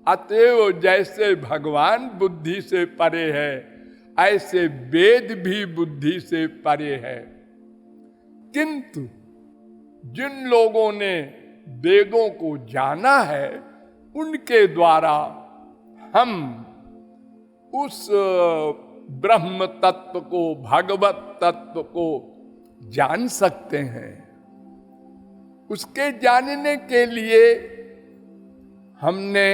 अतएव जैसे भगवान बुद्धि से परे है, ऐसे वेद भी बुद्धि से परे है। किंतु जिन लोगों ने वेदों को जाना है, उनके द्वारा हम उस ब्रह्म तत्व को, भगवत तत्व को जान सकते हैं। उसके जानने के लिए हमने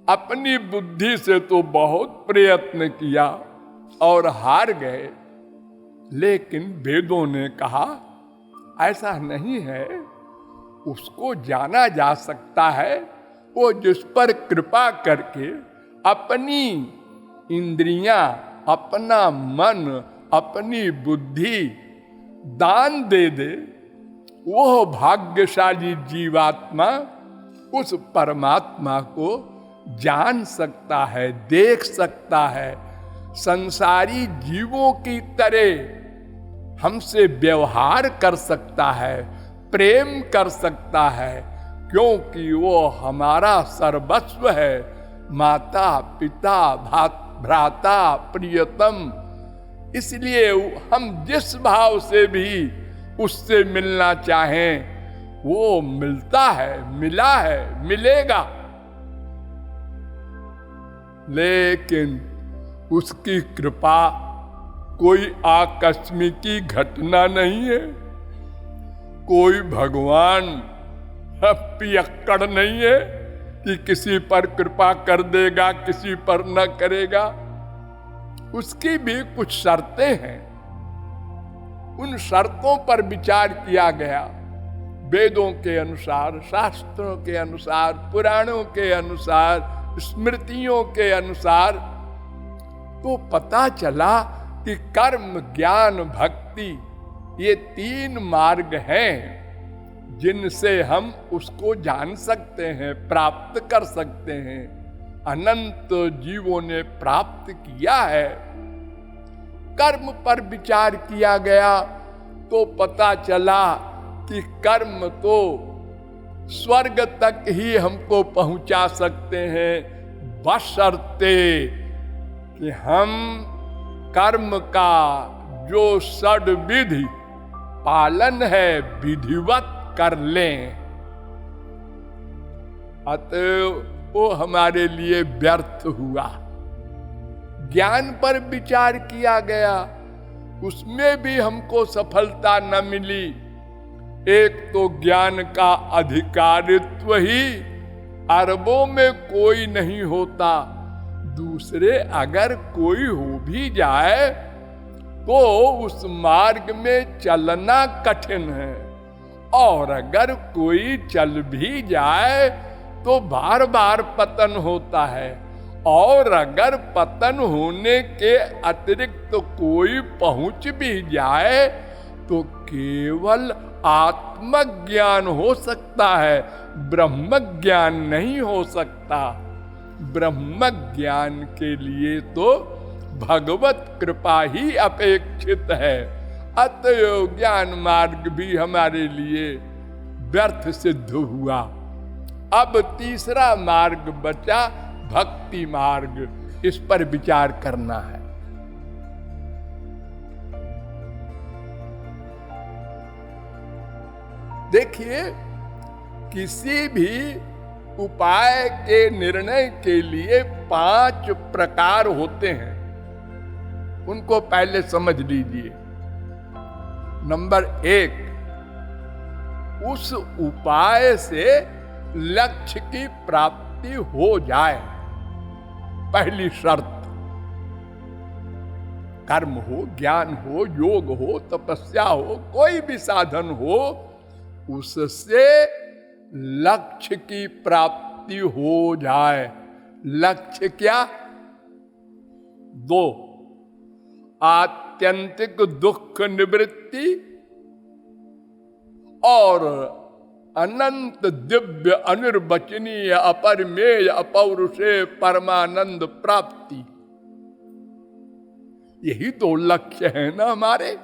अपनी बुद्धि से तो बहुत प्रयत्न किया और हार गए, लेकिन वेदों ने कहा ऐसा नहीं है, उसको जाना जा सकता है वो जिस पर कृपा करके अपनी इंद्रियां, अपना मन, अपनी बुद्धि दान दे दे, वो भाग्यशाली जीवात्मा उस परमात्मा को जान सकता है, देख सकता है, संसारी जीवों की तरह हमसे व्यवहार कर सकता है, प्रेम कर सकता है, क्योंकि वो हमारा सर्वस्व है। माता पिता भ्राता प्रियतम, इसलिए हम जिस भाव से भी उससे मिलना चाहें वो मिलता है, मिला है, मिलेगा। लेकिन उसकी कृपा कोई आकस्मिकी घटना नहीं है, कोई भगवान पियक्कड़ नहीं है कि किसी पर कृपा कर देगा, किसी पर न करेगा। उसकी भी कुछ शर्तें हैं, उन शर्तों पर विचार किया गया। वेदों के अनुसार, शास्त्रों के अनुसार, पुराणों के अनुसार, स्मृतियों के अनुसार, तो पता चला कि कर्म, ज्ञान, भक्ति ये 3 मार्ग हैं जिनसे हम उसको जान सकते हैं, प्राप्त कर सकते हैं। अनंत जीवों ने प्राप्त किया है। कर्म पर विचार किया गया तो पता चला कि कर्म तो स्वर्ग तक ही हमको पहुंचा सकते हैं, बशर्ते कि हम कर्म का जो षड्विधि पालन है विधिवत कर लें। अतः वो हमारे लिए व्यर्थ हुआ। ज्ञान पर विचार किया गया, उसमें भी हमको सफलता न मिली। एक तो ज्ञान का अधिकारित्व ही अरबों में कोई नहीं होता, दूसरे अगर कोई हो भी जाए तो उस मार्ग में चलना कठिन है, और अगर कोई चल भी जाए तो बार बार पतन होता है, और अगर पतन होने के अतिरिक्त कोई पहुंच भी जाए तो केवल आत्मज्ञान हो सकता है, ब्रह्म ज्ञान नहीं हो सकता। ब्रह्म ज्ञान के लिए तो भगवत कृपा ही अपेक्षित है। अतएव ज्ञान मार्ग भी हमारे लिए व्यर्थ सिद्ध हुआ। अब तीसरा मार्ग बचा, भक्ति मार्ग। इस पर विचार करना है। देखिए, किसी भी उपाय के निर्णय के लिए 5 प्रकार होते हैं, उनको पहले समझ लीजिए। नंबर 1, उस उपाय से लक्ष्य की प्राप्ति हो जाए, पहली शर्त। कर्म हो, ज्ञान हो, योग हो, तपस्या हो, कोई भी साधन हो, उससे लक्ष्य की प्राप्ति हो जाए। लक्ष्य क्या? 2, आत्यंतिक दुख निवृत्ति और अनंत दिव्य अनिर्वचनीय अपरिमेय अपौरुषेय परमानंद प्राप्ति। यही तो लक्ष्य है ना हमारे।